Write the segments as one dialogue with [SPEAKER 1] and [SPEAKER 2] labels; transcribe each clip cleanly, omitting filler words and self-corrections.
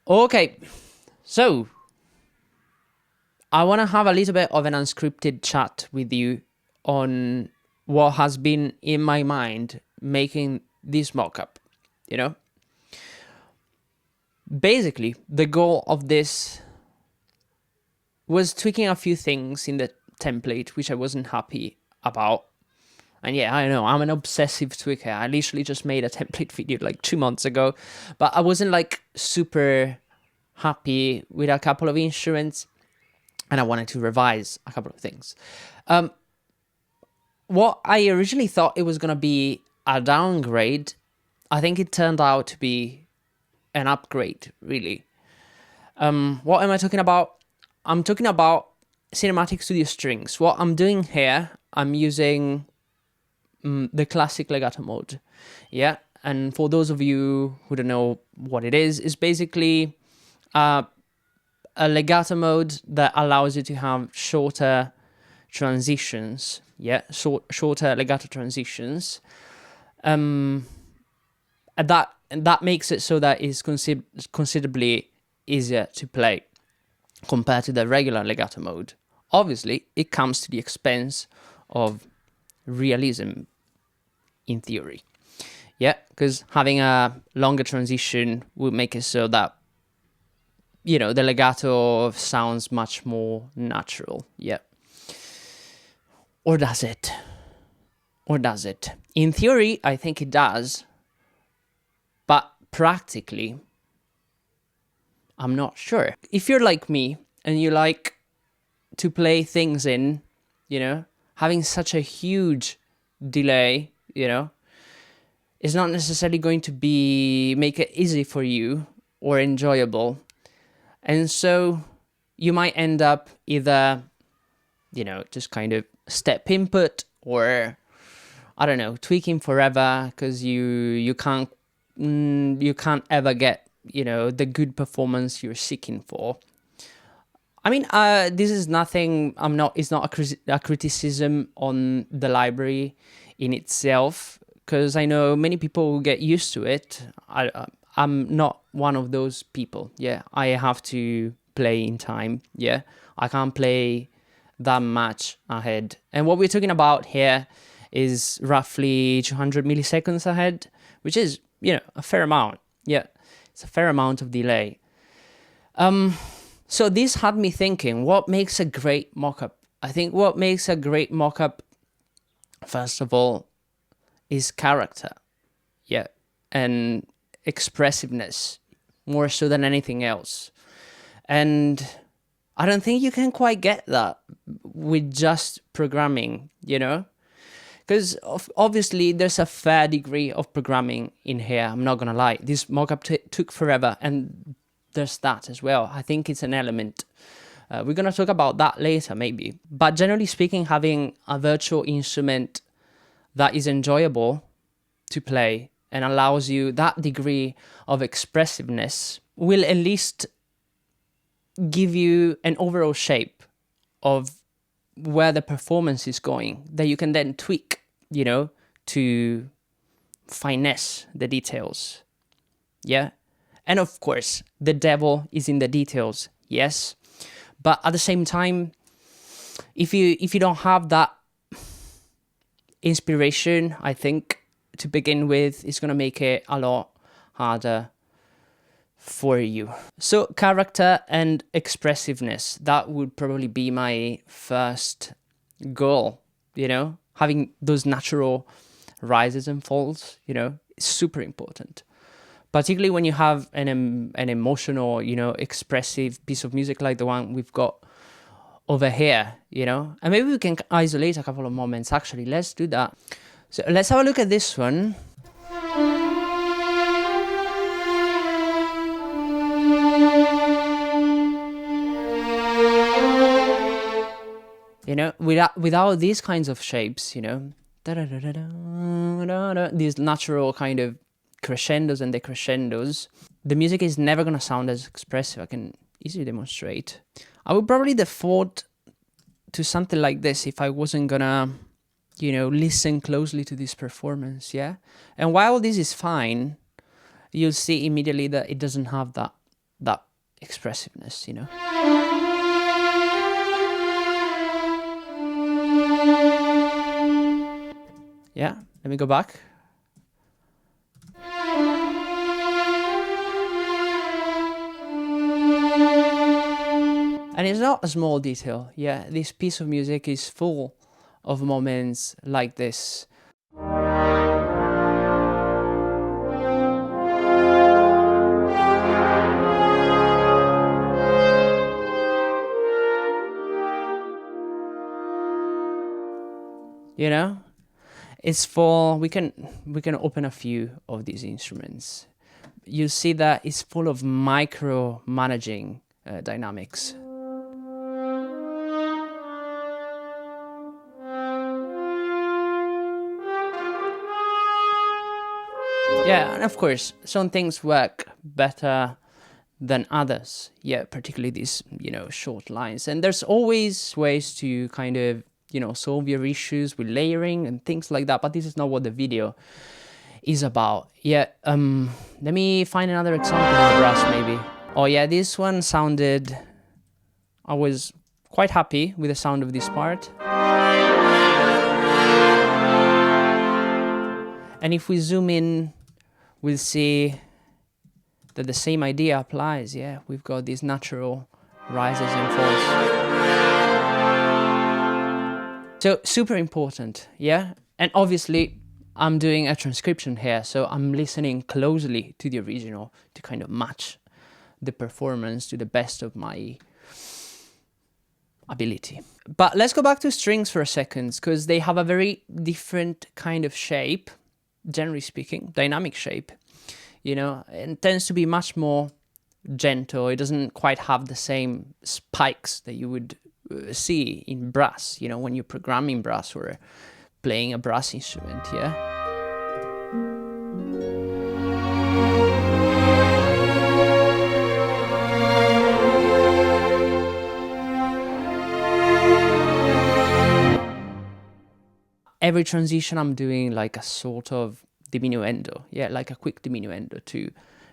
[SPEAKER 1] Okay, so I want to have a little bit of an unscripted chat with you on what has been in my mind making this mockup, you know? Basically, the goal of this was tweaking a few things in the template which I wasn't happy about. And yeah, I know, I'm an obsessive tweaker. I literally just made a template video like 2 months ago, but I wasn't like super happy with a couple of instruments and I wanted to revise a couple of things. What I originally thought it was going to be a downgrade, I think it turned out to be an upgrade, really. What am I talking about? I'm talking about Cinematic Studio Strings. What I'm doing here, I'm using the classic legato mode. Yeah, and for those of you who don't know what it is, it's basically a legato mode that allows you to have shorter transitions. Yeah, shorter legato transitions. And that makes it so that it's considerably easier to play compared to the regular legato mode. Obviously, it comes to the expense of realism in theory. Yeah, because having a longer transition would make it so that, you know, the legato sounds much more natural. Yeah. Or does it? Or does it? In theory, I think it does. But practically, I'm not sure. If you're like me and you like to play things in, you know, having such a huge delay, you know, is not necessarily going to make it easy for you or enjoyable. And so you might end up either, you know, just kind of step input or, I don't know, tweaking forever because you can't ever get, you know, the good performance you're seeking for. I mean, this is nothing, it's not a criticism on the library in itself, because I know many people will get used to it. I'm not one of those people. Yeah, I have to play in time. Yeah, I can't play that much ahead. And what we're talking about here is roughly 200 milliseconds ahead, which is, you know, a fair amount. Yeah, it's a fair amount of delay. So this had me thinking, what makes a great mockup? I think what makes a great mockup, first of all, is character. Yeah, and expressiveness, more so than anything else. And I don't think you can quite get that with just programming, you know? Because obviously there's a fair degree of programming in here, I'm not gonna lie. This mockup took forever, and there's that as well. I think it's an element. We're gonna talk about that later, maybe. But generally speaking, having a virtual instrument that is enjoyable to play and allows you that degree of expressiveness will at least give you an overall shape of where the performance is going that you can then tweak, you know, to finesse the details. Yeah. And of course, the devil is in the details. Yes. But at the same time, if you don't have that inspiration, I think to begin with, it's going to make it a lot harder for you. So character and expressiveness, that would probably be my first goal, you know, having those natural rises and falls, you know, is super important. Particularly when you have an emotional, you know, expressive piece of music like the one we've got over here, you know, and maybe we can isolate a couple of moments. Actually, let's do that. So let's have a look at this one. You know, without these kinds of shapes, you know, these natural kind of crescendos and decrescendos, the music is never going to sound as expressive. I can easily demonstrate. I would probably default to something like this if I wasn't gonna, you know, listen closely to this performance, yeah? And while this is fine, you'll see immediately that it doesn't have that expressiveness, you know. Yeah, let me go back. And it's not a small detail. Yeah, this piece of music is full of moments like this. You know, it's full. We can open a few of these instruments. You see that it's full of micro managing dynamics. Yeah, and of course, some things work better than others. Yeah, particularly these, you know, short lines. And there's always ways to kind of, you know, solve your issues with layering and things like that. But this is not what the video is about. Yeah, let me find another example on the brass maybe. Oh yeah, this one sounded... I was quite happy with the sound of this part. And if we zoom in, we'll see that the same idea applies. Yeah, we've got these natural rises and falls. So super important, yeah? And obviously I'm doing a transcription here, so I'm listening closely to the original to kind of match the performance to the best of my ability. But let's go back to strings for a second, because they have a very different kind of shape, generally speaking, dynamic shape, you know, and tends to be much more gentle. It doesn't quite have the same spikes that you would see in brass, you know, when you're programming brass or playing a brass instrument, yeah? Every transition I'm doing like a sort of diminuendo, yeah, like a quick diminuendo to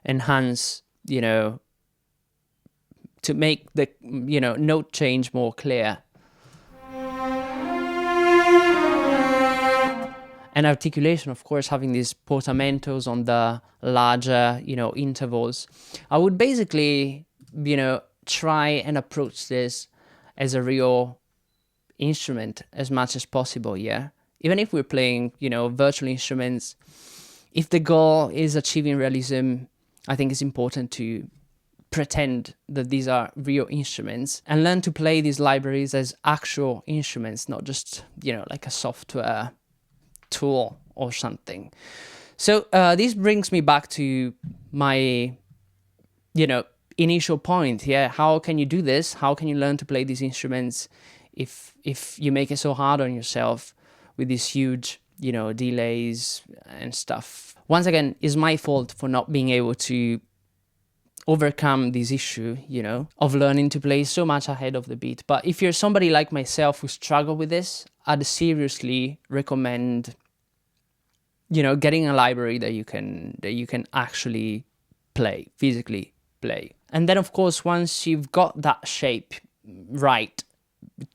[SPEAKER 1] enhance, you know, to make the, you know, note change more clear. And articulation, of course, having these portamentos on the larger, you know, intervals. I would basically, you know, try and approach this as a real instrument as much as possible, yeah? Even if we're playing, you know, virtual instruments, if the goal is achieving realism, I think it's important to pretend that these are real instruments and learn to play these libraries as actual instruments, not just, you know, like a software tool or something. So this brings me back to my, you know, initial point. Yeah, how can you do this? How can you learn to play these instruments if you make it so hard on yourself with these huge, you know, delays and stuff? Once again, it's my fault for not being able to overcome this issue, you know, of learning to play so much ahead of the beat. But if you're somebody like myself who struggle with this, I'd seriously recommend, you know, getting a library that you can actually play, physically play. And then of course, once you've got that shape right,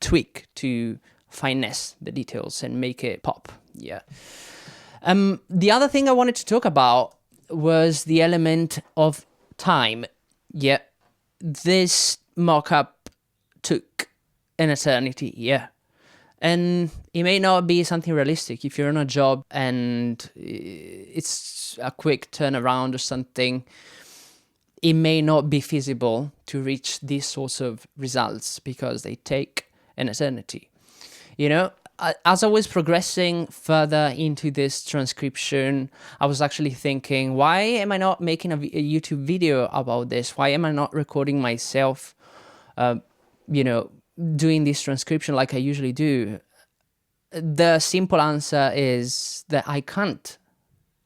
[SPEAKER 1] tweak to finesse the details and make it pop. Yeah. The other thing I wanted to talk about was the element of time. Yeah. This mock-up took an eternity. Yeah. And it may not be something realistic if you're on a job and it's a quick turnaround or something. It may not be feasible to reach these sorts of results because they take an eternity. You know, as I was progressing further into this transcription, I was actually thinking, why am I not making a YouTube video about this? Why am I not recording myself, you know, doing this transcription like I usually do? The simple answer is that I can't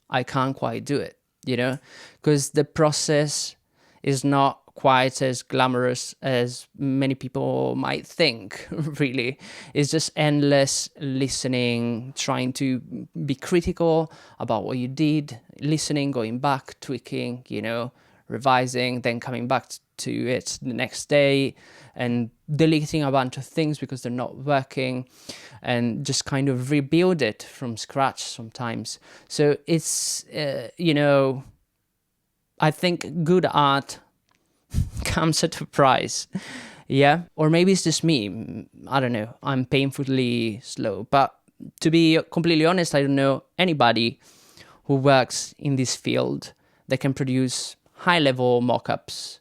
[SPEAKER 1] quite do it, you know, because the process is not quite as glamorous as many people might think, really. It's just endless listening, trying to be critical about what you did, listening, going back, tweaking, you know, revising, then coming back to it the next day and deleting a bunch of things because they're not working, and just kind of rebuild it from scratch sometimes. So it's, you know, I think good art comes at a price. Yeah, or maybe it's just me. I don't know. I'm painfully slow. But to be completely honest, I don't know anybody who works in this field that can produce high-level mockups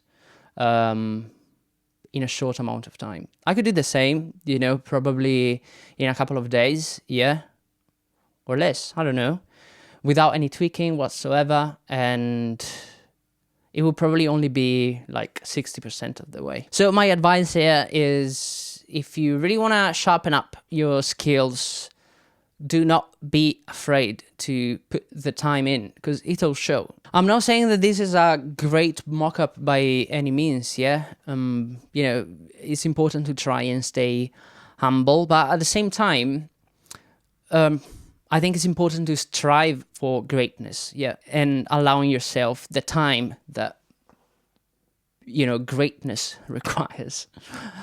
[SPEAKER 1] in a short amount of time. I could do the same, you know, probably in a couple of days, yeah, or less. I don't know, without any tweaking whatsoever, and it will probably only be like 60% of the way. So my advice here is, if you really want to sharpen up your skills, do not be afraid to put the time in, because it'll show. I'm not saying that this is a great mock-up by any means, yeah? You know, it's important to try and stay humble, but at the same time, I think it's important to strive for greatness, yeah, and allowing yourself the time that, you know, greatness requires.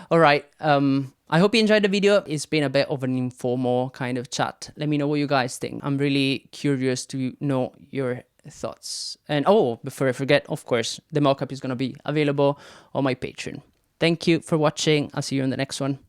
[SPEAKER 1] All right, I hope you enjoyed the video. It's been a bit of an informal kind of chat. Let me know what you guys think. I'm really curious to know your thoughts. And oh, before I forget, of course, the mockup is going to be available on my Patreon. Thank you for watching. I'll see you in the next one.